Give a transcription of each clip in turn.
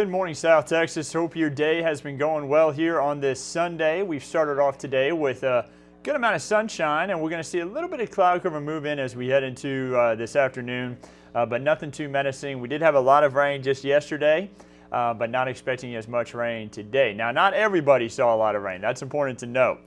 Good morning, South Texas. Hope your day has been going well here on this Sunday. We've started off today with a good amount of sunshine, and we're going to see a little bit of cloud cover move in as we head into this afternoon, but nothing too menacing. We did have a lot of rain just yesterday, but not expecting as much rain today. Now, not everybody saw a lot of rain. That's important to note.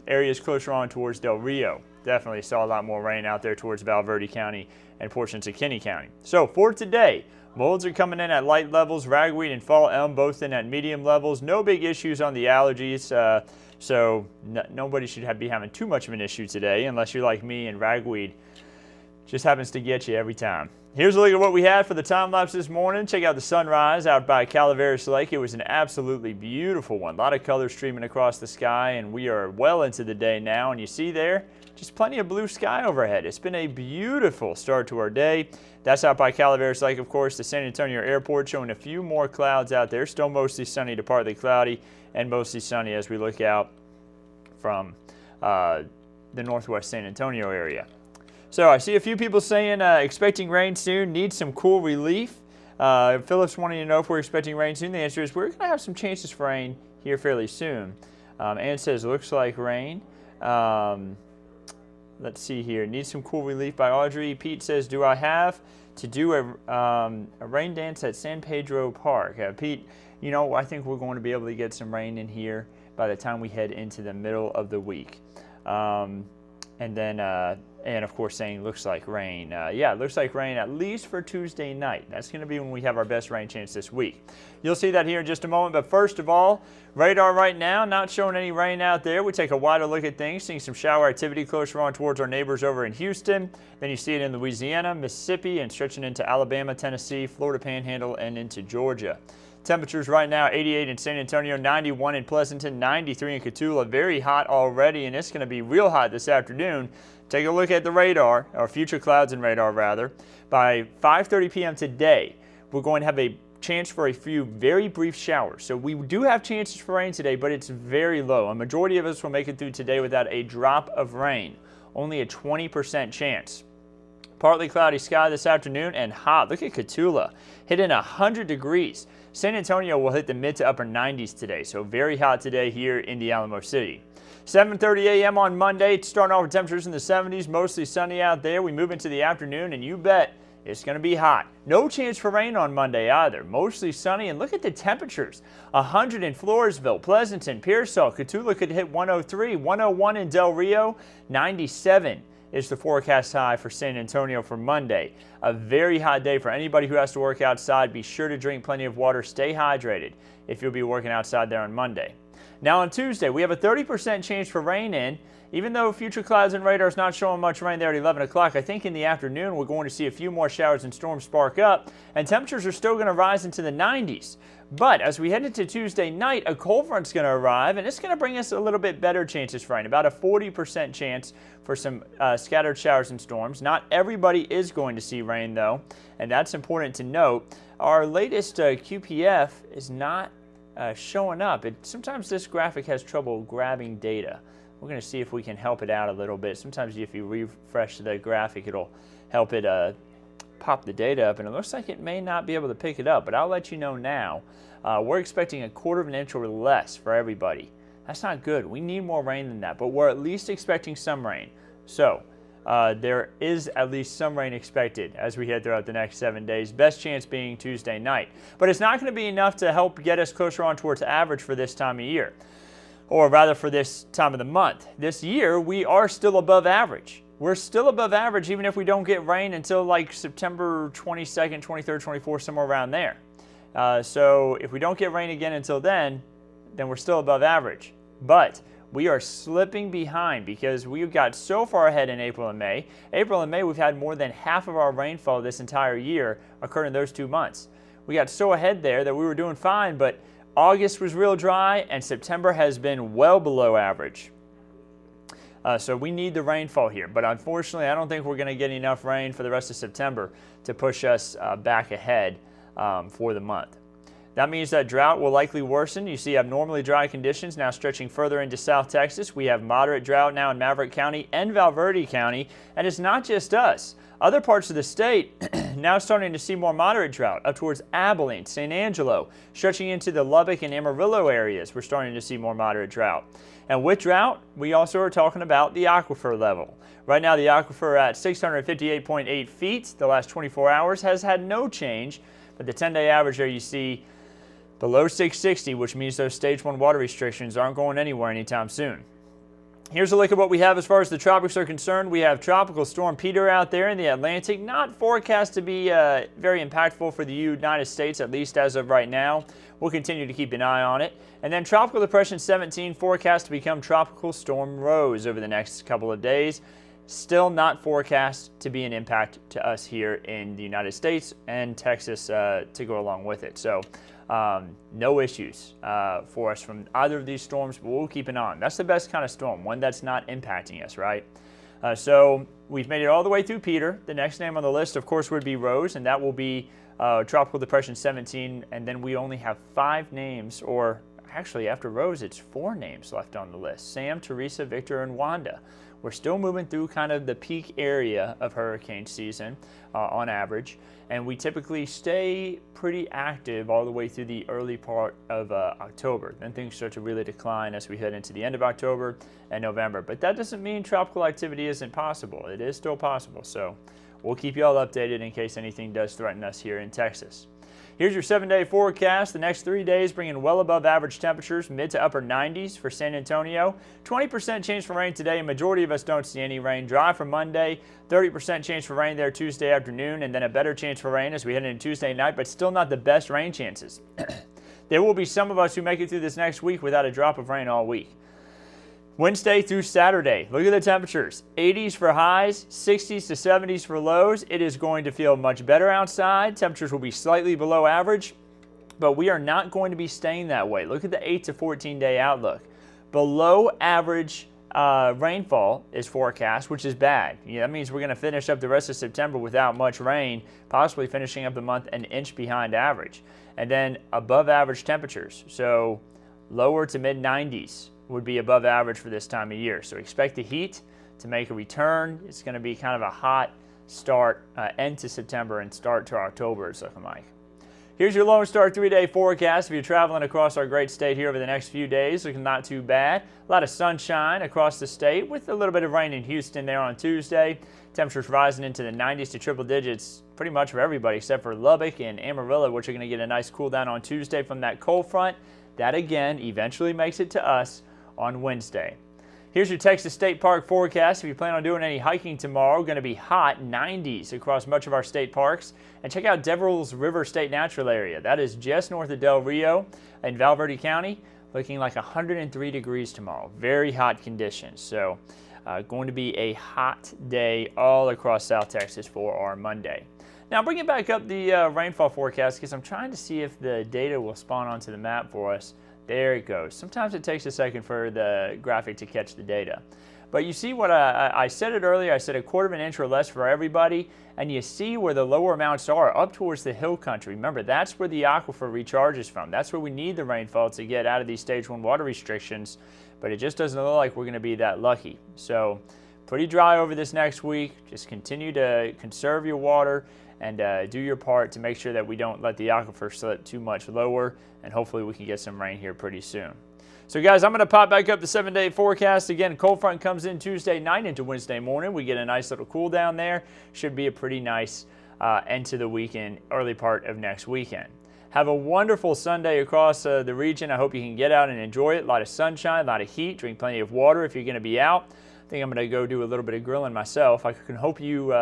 Areas closer on towards Del Rio definitely saw a lot more rain out there towards Valverde County and portions of Kinney County. So for today, molds are coming in at light levels, ragweed and fall elm both in at medium levels. No big issues on the allergies, so nobody should be having too much of an issue today unless you're like me and ragweed just happens to get you every time. Here's a look at what we had for the time lapse this morning. Check out the sunrise out by Calaveras Lake. It was an absolutely beautiful one. A lot of color streaming across the sky, and we are well into the day now. And you see there, just plenty of blue sky overhead. It's been a beautiful start to our day. That's out by Calaveras Lake, of course. The San Antonio Airport showing a few more clouds out there. Still mostly sunny to partly cloudy, and mostly sunny as we look out from the northwest San Antonio area. So I see a few people saying expecting rain soon, need some cool relief. Philip's wanting to know if we're expecting rain soon. The answer is we're going to have some chances for rain here fairly soon. Ann says looks like rain. Let's see here. Need some cool relief by Audrey. Pete says, do I have to do a rain dance at San Pedro Park? Pete, you know, I think we're going to be able to get some rain in here by the time we head into the middle of the week. And of course saying looks like rain. Yeah, it looks like rain at least for Tuesday night. That's going to be when we have our best rain chance this week. You'll see that here in just a moment, but first of all, radar right now not showing any rain out there. We take a wider look at things, seeing some shower activity closer on towards our neighbors over in Houston. Then you see it in Louisiana, Mississippi, and stretching into Alabama, Tennessee, Florida Panhandle, and into Georgia. Temperatures right now 88 in San Antonio, 91 in Pleasanton, 93 in Cotulla. Very hot already, and it's going to be real hot this afternoon. Take a look at the radar, or future clouds and radar rather. By 5:30 p.m. today, we're going to have a chance for a few very brief showers. So we do have chances for rain today, but it's very low. A majority of us will make it through today without a drop of rain. Only a 20% chance. Partly cloudy sky this afternoon and hot. Look at Cotulla, hitting 100 degrees. San Antonio will hit the mid to upper 90s today, so very hot today here in the Alamo City. 7:30 a.m. on Monday, starting off with temperatures in the 70s, mostly sunny out there. We move into the afternoon, and you bet it's going to be hot. No chance for rain on Monday either. Mostly sunny, and look at the temperatures. 100 in Floresville, Pleasanton, Pearsall, Cotulla could hit 103, 101 in Del Rio, 97 is the forecast high for San Antonio for Monday. A very hot day for anybody who has to work outside. Be sure to drink plenty of water. Stay hydrated if you'll be working outside there on Monday. Now on Tuesday, we have a 30% chance for rain in. Even though future clouds and radar is not showing much rain there at 11 o'clock, I think in the afternoon we're going to see a few more showers and storms spark up, and temperatures are still going to rise into the 90s. But as we head into Tuesday night, a cold front's going to arrive, and it's going to bring us a little bit better chances for rain, about a 40% chance for some scattered showers and storms. Not everybody is going to see rain, though, and that's important to note. Our latest QPF is not showing up. Sometimes this graphic has trouble grabbing data. We're going to see if we can help it out a little bit. Sometimes if you refresh the graphic, it'll help it pop the data up, and it looks like it may not be able to pick it up, but I'll let you know now. We're expecting 1/4 of an inch or less for everybody. That's not good. We need more rain than that, but we're at least expecting some rain. So there is at least some rain expected as we head throughout the next 7 days, best chance being Tuesday night. But it's not going to be enough to help get us closer on towards average for this time of year, or rather for this time of the month. This year, we are still above average. We're still above average even if we don't get rain until like September 22nd, 23rd, 24th, somewhere around there. So if we don't get rain again until then we're still above average. But we are slipping behind because we've got so far ahead in April and May. April and May, we've had more than half of our rainfall this entire year occur in those 2 months. We got so ahead there that we were doing fine, but August was real dry, and September has been well below average. So we need the rainfall here, but unfortunately, I don't think we're going to get enough rain for the rest of September to push us back ahead for the month. That means that drought will likely worsen. You see abnormally dry conditions now stretching further into South Texas. We have moderate drought now in Maverick County and Valverde County, and it's not just us. Other parts of the state now starting to see more moderate drought up towards Abilene, San Angelo, stretching into the Lubbock and Amarillo areas. We're starting to see more moderate drought. And with drought, we also are talking about the aquifer level. Right now, the aquifer at 658.8 feet the last 24 hours has had no change, but the 10-day average there you see below 660, which means those stage 1 water restrictions aren't going anywhere anytime soon. Here's a look at what we have as far as the tropics are concerned. We have Tropical Storm Peter out there in the Atlantic, not forecast to be very impactful for the United States, at least as of right now. We'll continue to keep an eye on it. And then Tropical Depression 17 forecast to become Tropical Storm Rose over the next couple of days. Still not forecast to be an impact to us here in the United States and Texas to go along with it. So no issues for us from either of these storms, but we'll keep an eye on. That's the best kind of storm, one that's not impacting us, right? So we've made it all the way through Peter. The next name on the list, of course, would be Rose, and that will be Tropical Depression 17, and then we only have 5 names, or actually after Rose, it's 4 names left on the list. Sam, Teresa, Victor, and Wanda. We're still moving through kind of the peak area of hurricane season on average, and we typically stay pretty active all the way through the early part of October. Then things start to really decline as we head into the end of October and November. But that doesn't mean tropical activity isn't possible. It is still possible, so we'll keep you all updated in case anything does threaten us here in Texas. Here's your 7-day forecast. The next 3 days bringing well above average temperatures, mid to upper 90s for San Antonio. 20% chance for rain today. Majority of us don't see any rain. Dry for Monday. 30% chance for rain there Tuesday afternoon, and then a better chance for rain as we head into Tuesday night, but still not the best rain chances. There will be some of us who make it through this next week without a drop of rain all week. Wednesday through Saturday, look at the temperatures. 80s for highs, 60s to 70s for lows. It is going to feel much better outside. Temperatures will be slightly below average, but we are not going to be staying that way. Look at the 8 to 14-day outlook. Below average rainfall is forecast, which is bad. That means we're going to finish up the rest of September without much rain, possibly finishing up the month an inch behind average. And then above average temperatures, so lower to mid 90s. Would be above average for this time of year. So expect the heat to make a return. It's going to be kind of a hot start, end to September and start to October, it's looking like. Here's your Lone Star 3-day forecast. If you're traveling across our great state here over the next few days, looking not too bad. A lot of sunshine across the state with a little bit of rain in Houston there on Tuesday. Temperatures rising into the 90s to triple digits pretty much for everybody except for Lubbock and Amarillo, which are going to get a nice cool down on Tuesday from that cold front. That again eventually makes it to us on Wednesday. Here's your Texas State Park forecast. If you plan on doing any hiking tomorrow, going to be hot, 90s across much of our state parks. And check out Devil's River State Natural Area. That is just north of Del Rio in Valverde County, looking like 103 degrees tomorrow. Very hot conditions. So going to be a hot day all across South Texas for our Monday. Now bringing back up the rainfall forecast because I'm trying to see if the data will spawn onto the map for us. There it goes. Sometimes it takes a second for the graphic to catch the data. But you see what I said it earlier, I said 1/4 of an inch or less for everybody, and you see where the lower amounts are, up towards the hill country. Remember, that's where the aquifer recharges from. That's where we need the rainfall to get out of these stage 1 water restrictions, but it just doesn't look like we're going to be that lucky. So pretty dry over this next week. Just continue to conserve your water and do your part to make sure that we don't let the aquifer slip too much lower, and hopefully we can get some rain here pretty soon. So guys, I'm going to pop back up the 7-day forecast. Again, cold front comes in Tuesday night into Wednesday morning. We get a nice little cool down there. Should be a pretty nice end to the weekend, early part of next weekend. Have a wonderful Sunday across the region. I hope you can get out and enjoy it. A lot of sunshine, a lot of heat. Drink plenty of water if you're going to be out. I think I'm going to go do a little bit of grilling myself. I can hope you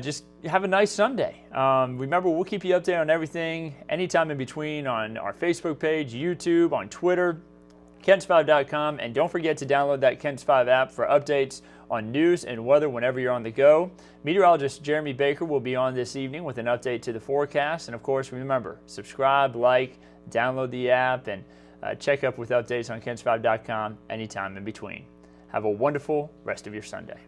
just have a nice Sunday. Remember, we'll keep you updated on everything anytime in between on our Facebook page, YouTube, on Twitter, Kents5.com, and don't forget to download that Kents5 app for updates on news and weather whenever you're on the go. Meteorologist Jeremy Baker will be on this evening with an update to the forecast. And of course, remember, subscribe, like, download the app, and check up with updates on Kents5.com anytime in between. Have a wonderful rest of your Sunday.